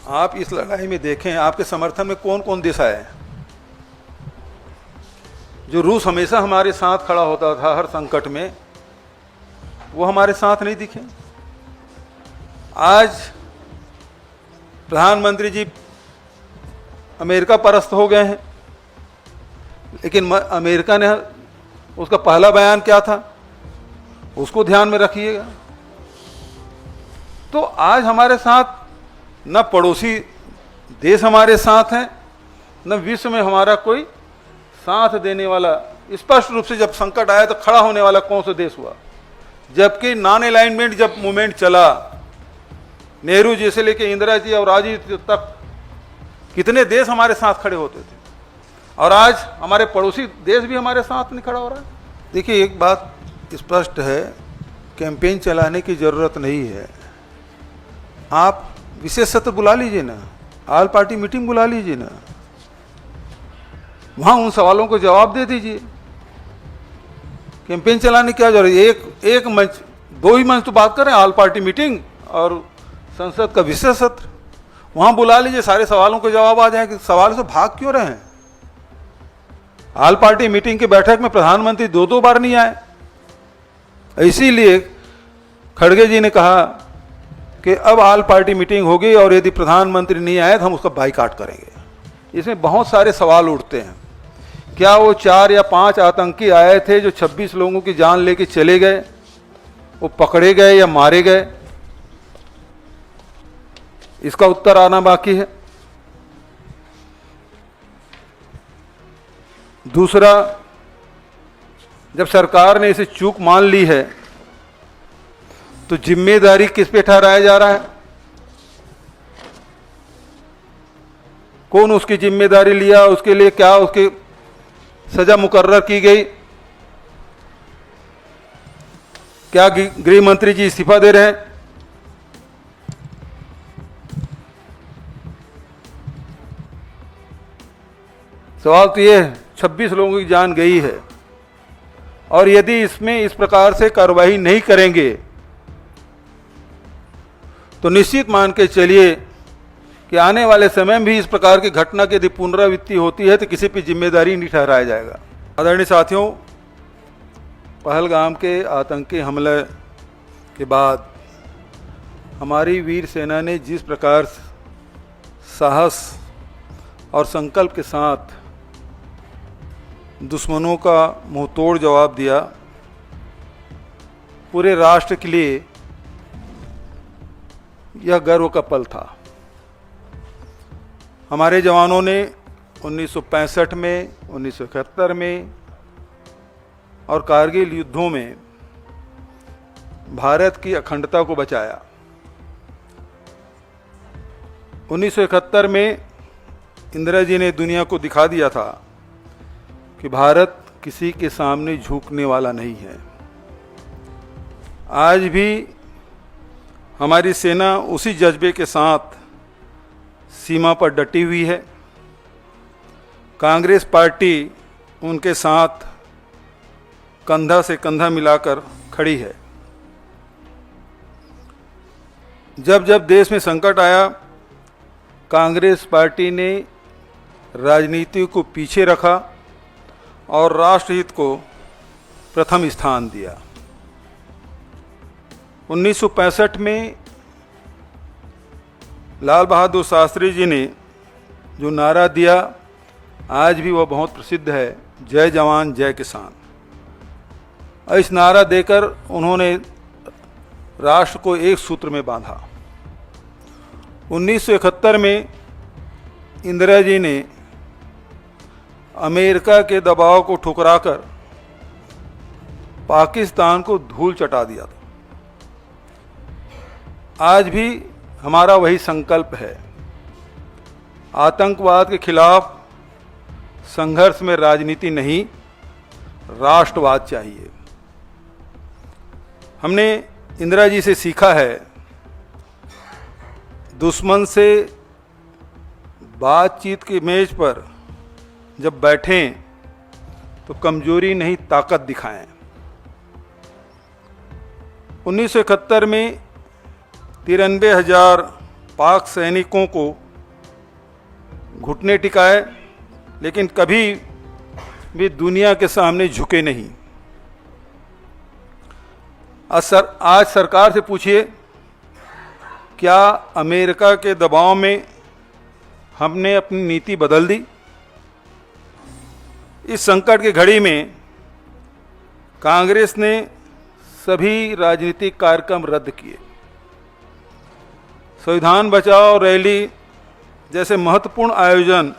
आप इस लड़ाई में देखें, आपके समर्थन में कौन कौन देश आए। जो रूस हमेशा हमारे साथ खड़ा होता था हर संकट में, वो हमारे साथ नहीं दिखे। आज प्रधानमंत्री जी अमेरिका परस्त हो गए हैं, लेकिन अमेरिका ने उसका पहला बयान क्या था, उसको ध्यान में रखिएगा। तो आज हमारे साथ न पड़ोसी देश हमारे साथ हैं, न विश्व में हमारा कोई साथ देने वाला। स्पष्ट रूप से जब संकट आया तो खड़ा होने वाला कौन सा देश हुआ, जबकि नॉन अलाइनमेंट जब मूवमेंट चला, नेहरू जी से लेके इंदिरा जी और राजीव जी तक कितने देश हमारे साथ खड़े होते थे, और आज हमारे पड़ोसी देश भी हमारे साथ नहीं खड़ा हो रहा है। देखिए, एक बात स्पष्ट है, कैंपेन चलाने की जरूरत नहीं है। आप विशेष सत्र बुला लीजिए ना, ऑल पार्टी मीटिंग बुला लीजिए ना, वहां उन सवालों को जवाब दे दीजिए। कैंपेन चलाने की क्या जरूरत है? एक मंच, दो ही मंच तो बात करें, ऑल पार्टी मीटिंग और संसद का विशेष सत्र, वहां बुला लीजिए, सारे सवालों के जवाब आ जाएंगे। सवाल से भाग क्यों रहे हैं? ऑल पार्टी मीटिंग की बैठक में प्रधानमंत्री दो बार नहीं आए, इसीलिए खड़गे जी ने कहा कि अब ऑल पार्टी मीटिंग होगी और यदि प्रधानमंत्री नहीं आए तो हम उसका बाइकाट करेंगे। इसमें बहुत सारे सवाल उठते हैं। क्या वो 4 या 5 आतंकी आए थे जो 26 लोगों की जान लेके चले गए, वो पकड़े गए या मारे गए? इसका उत्तर आना बाकी है। दूसरा, जब सरकार ने इसे चूक मान ली है तो जिम्मेदारी किस पे ठहराया जा रहा है? कौन उसकी जिम्मेदारी लिया, उसके लिए क्या उसकी सजा मुकर्रर की गई? क्या गृह मंत्री जी इस्तीफा दे रहे हैं? सवाल तो ये है, 26 लोगों की जान गई है, और यदि इसमें इस प्रकार से कार्रवाई नहीं करेंगे तो निश्चित मान के चलिए कि आने वाले समय में भी इस प्रकार की घटना की यदि पुनरावृत्ति होती है तो किसी पर जिम्मेदारी नहीं ठहराया जाएगा। आदरणीय साथियों, पहलगाम के आतंकी हमले के बाद हमारी वीर सेना ने जिस प्रकार साहस और संकल्प के साथ दुश्मनों का मुंहतोड़ जवाब दिया, पूरे राष्ट्र के लिए यह गर्व का पल था। हमारे जवानों ने 1965 में, 1971 में और कारगिल युद्धों में भारत की अखंडता को बचाया। 1971 में इंदिरा जी ने दुनिया को दिखा दिया था कि भारत किसी के सामने झुकने वाला नहीं है। आज भी हमारी सेना उसी जज्बे के साथ सीमा पर डटी हुई है। कांग्रेस पार्टी उनके साथ कंधा से कंधा मिलाकर खड़ी है। जब जब देश में संकट आया, कांग्रेस पार्टी ने राजनीति को पीछे रखा और राष्ट्रहित को प्रथम स्थान दिया। 1965 में लाल बहादुर शास्त्री जी ने जो नारा दिया, आज भी वह बहुत प्रसिद्ध है, जय जवान जय किसान। इस नारा देकर उन्होंने राष्ट्र को एक सूत्र में बांधा। 1971 में इंदिरा जी ने अमेरिका के दबाव को ठुकराकर पाकिस्तान को धूल चटा दिया था। आज भी हमारा वही संकल्प है। आतंकवाद के खिलाफ संघर्ष में राजनीति नहीं, राष्ट्रवाद चाहिए। हमने इंदिरा जी से सीखा है, दुश्मन से बातचीत की मेज पर जब बैठें तो कमजोरी नहीं, ताकत दिखाएं। 1971 में 93,000 पाक सैनिकों को घुटने टिकाए, लेकिन कभी भी दुनिया के सामने झुके नहीं। आज सरकार से पूछिए, क्या अमेरिका के दबाव में हमने अपनी नीति बदल दी? इस संकट की घड़ी में कांग्रेस ने सभी राजनीतिक कार्यक्रम रद्द किए। संविधान बचाओ रैली जैसे महत्वपूर्ण आयोजन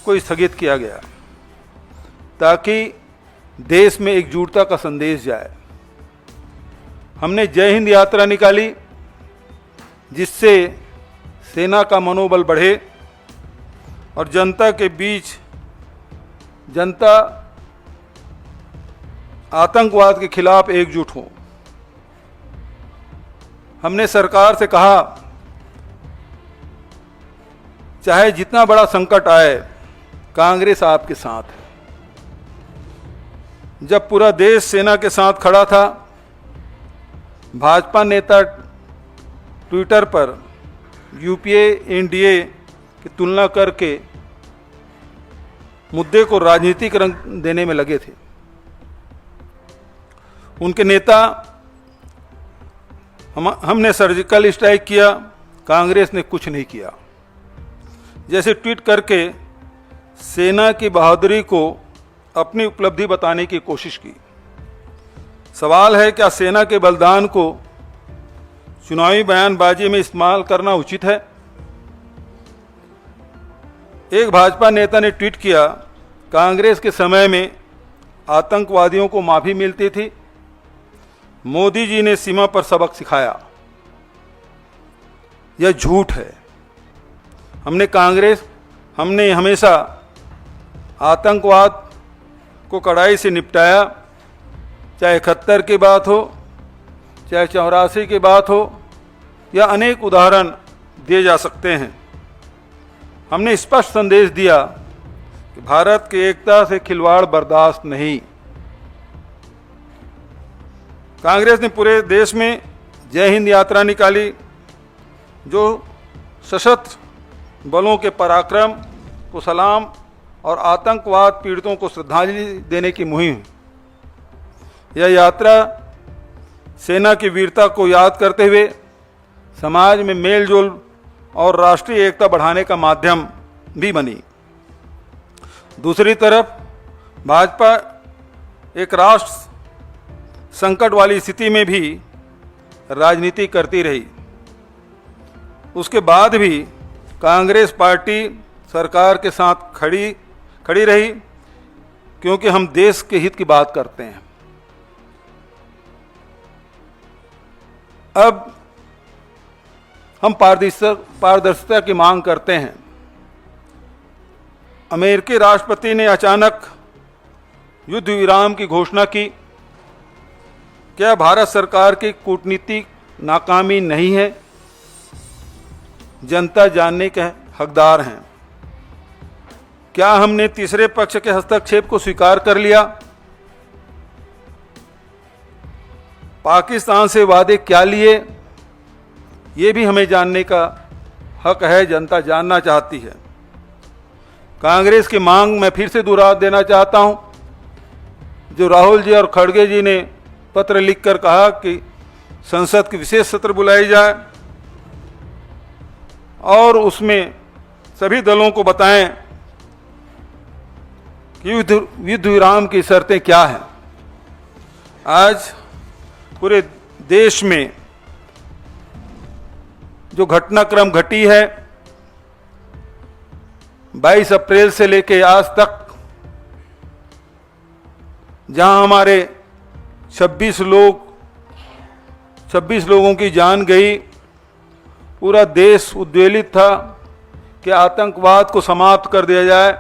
को स्थगित किया गया ताकि देश में एकजुटता का संदेश जाए। हमने जय हिंद यात्रा निकाली जिससे सेना का मनोबल बढ़े और जनता के बीच जनता आतंकवाद के खिलाफ एकजुट हो। हमने सरकार से कहा, चाहे जितना बड़ा संकट आए, कांग्रेस आपके साथ है। जब पूरा देश सेना के साथ खड़ा था, भाजपा नेता ट्विटर पर यूपीए एनडीए की तुलना करके मुद्दे को राजनीतिक रंग देने में लगे थे। उनके नेता हमने सर्जिकल स्ट्राइक किया, कांग्रेस ने कुछ नहीं किया। जैसे ट्वीट करके सेना की बहादुरी को अपनी उपलब्धि बताने की कोशिश की। सवाल है, क्या सेना के बलिदान को चुनावी बयानबाजी में इस्तेमाल करना उचित है? एक भाजपा नेता ने ट्वीट किया, कांग्रेस के समय में आतंकवादियों को माफी मिलती थी, मोदी जी ने सीमा पर सबक सिखाया। यह झूठ है। हमने हमेशा आतंकवाद को कड़ाई से निपटाया, चाहे 71 की बात हो, चाहे 84 की बात हो, या अनेक उदाहरण दिए जा सकते हैं। हमने स्पष्ट संदेश दिया कि भारत की एकता से खिलवाड़ बर्दाश्त नहीं। कांग्रेस ने पूरे देश में जय हिंद यात्रा निकाली, जो सशस्त्र बलों के पराक्रम को सलाम और आतंकवाद पीड़ितों को श्रद्धांजलि देने की मुहिम। यह यात्रा सेना की वीरता को याद करते हुए समाज में मेलजोल और राष्ट्रीय एकता बढ़ाने का माध्यम भी बनी। दूसरी तरफ भाजपा एक राष्ट्र संकट वाली स्थिति में भी राजनीति करती रही। उसके बाद भी कांग्रेस पार्टी सरकार के साथ खड़ी रही, क्योंकि हम देश के हित की बात करते हैं। अब हम पारदर्शिता की मांग करते हैं। अमेरिकी राष्ट्रपति ने अचानक युद्ध विराम की घोषणा की। क्या भारत सरकार की कूटनीतिक नाकामी नहीं है? जनता जानने के हकदार हैं। क्या हमने तीसरे पक्ष के हस्तक्षेप को स्वीकार कर लिया? पाकिस्तान से वादे क्या लिए, ये भी हमें जानने का हक है। जनता जानना चाहती है। कांग्रेस की मांग मैं फिर से दोहरा देना चाहता हूं, जो राहुल जी और खड़गे जी ने पत्र लिखकर कहा कि संसद की विशेष सत्र बुलाई जाए और उसमें सभी दलों को बताएं कि युद्ध विराम की शर्तें क्या हैं। आज पूरे देश में जो घटनाक्रम घटी है, 22 अप्रैल से लेकर आज तक, जहां हमारे 26 लोगों की जान गई, पूरा देश उद्वेलित था कि आतंकवाद को समाप्त कर दिया जाए,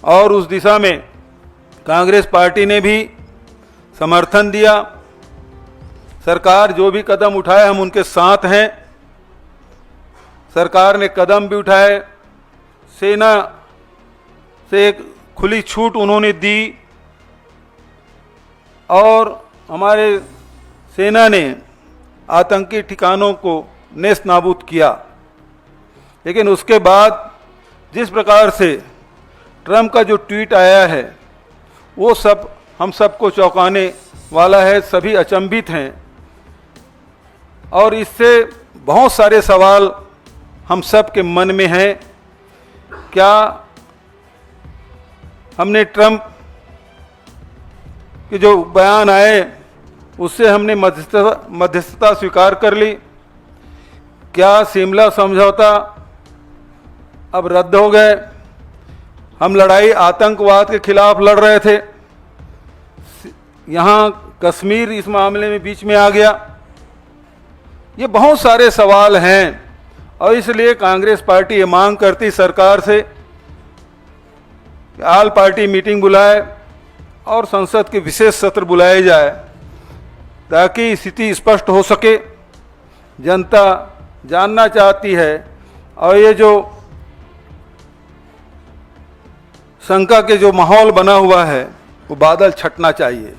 और उस दिशा में कांग्रेस पार्टी ने भी समर्थन दिया। सरकार जो भी कदम उठाए, हम उनके साथ हैं। सरकार ने कदम भी उठाए, सेना से एक खुली छूट उन्होंने दी, और हमारे सेना ने आतंकी ठिकानों को नेस्त नाबूद किया। लेकिन उसके बाद जिस प्रकार से ट्रंप का जो ट्वीट आया है वो सब हम सबको चौंकाने वाला है, सभी अचंभित हैं और इससे बहुत सारे सवाल हम सब के मन में हैं। क्या हमने ट्रंप के जो बयान आए उससे हमने मध्यस्थता स्वीकार कर ली? क्या शिमला समझौता अब रद्द हो गए? हम लड़ाई आतंकवाद के खिलाफ लड़ रहे थे, यहाँ कश्मीर इस मामले में बीच में आ गया। ये बहुत सारे सवाल हैं और इसलिए कांग्रेस पार्टी ये मांग करती सरकार से कि ऑल पार्टी मीटिंग बुलाए और संसद के विशेष सत्र बुलाए जाए ताकि स्थिति स्पष्ट हो सके। जनता जानना चाहती है और ये जो शंका के जो माहौल बना हुआ है वो बादल छटना चाहिए।